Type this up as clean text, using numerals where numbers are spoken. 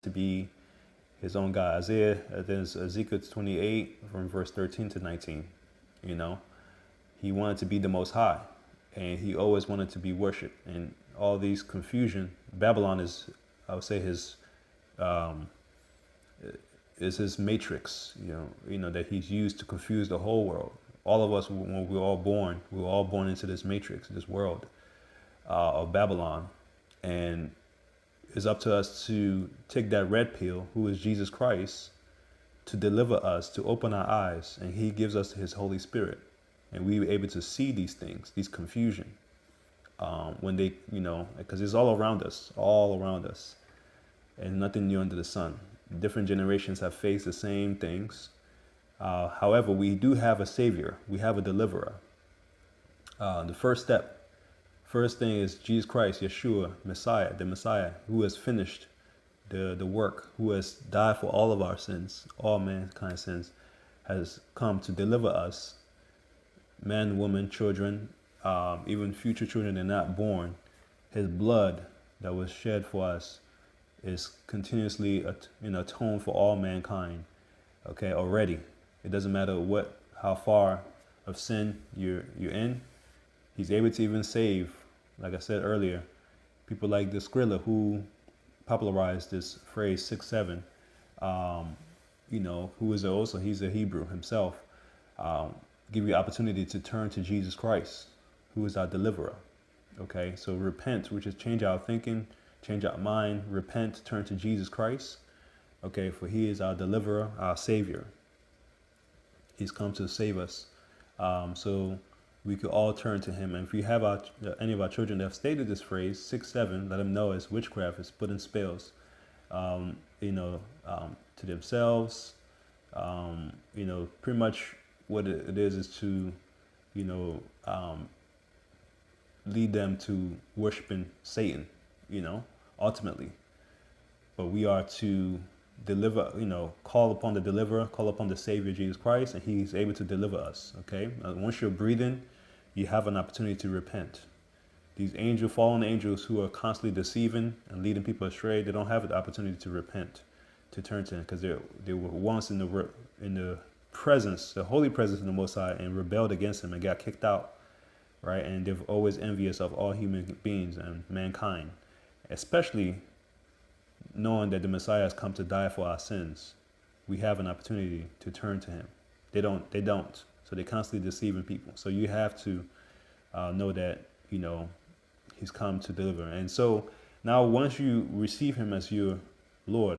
to be his own God. There's Ezekiel 28 from verse 13 to 19. You know, he wanted to be the Most High, and he always wanted to be worshipped. And all these confusion, Babylon is, I would say, his matrix. That he's used to confuse the whole world. All of us, when we were all born into this matrix, this world of Babylon, and it's up to us to take that red pill, who is Jesus Christ, to deliver us, to open our eyes, and he gives us his Holy Spirit. And we were able to see these things, these confusion, when they, because it's all around us, and nothing new under the sun. Different generations have faced the same things. However, we do have a savior. We have a deliverer. The first thing is Jesus Christ, Yeshua, Messiah, the Messiah, who has finished the work, who has died for all of our sins, all mankind's sins, has come to deliver us, men, women, children, even future children that are not born. His blood that was shed for us is continuously atoned for all mankind. Okay, already. It doesn't matter how far of sin you're in. He's able to even save, like I said earlier, people like the Skrilla, who popularized this phrase 6-7. Who is also, he's a Hebrew himself. Give you opportunity to turn to Jesus Christ, who is our deliverer. Okay, so repent, which is change our thinking, change our mind, repent, turn to Jesus Christ. Okay, for he is our deliverer, our savior. He's come to save us. So we could all turn to him. And if you have any of our children that have stated this phrase, 6-7, let them know it's witchcraft, it's putting spells, to themselves. Pretty much what it is to, lead them to worshiping Satan, ultimately. But we are to deliver, call upon the deliverer, call upon the Savior, Jesus Christ, and he's able to deliver us, okay? Once you're breathing, you have an opportunity to repent. These fallen angels who are constantly deceiving and leading people astray, they don't have the opportunity to repent, to turn to him, because they were once in the presence, the holy presence of the Most High, and rebelled against him and got kicked out, right? And they're always envious of all human beings and mankind, especially knowing that the Messiah has come to die for our sins. We have an opportunity to turn to him. They don't. So they're constantly deceiving people. So you have to know that, he's come to deliver. And so now once you receive him as your Lord,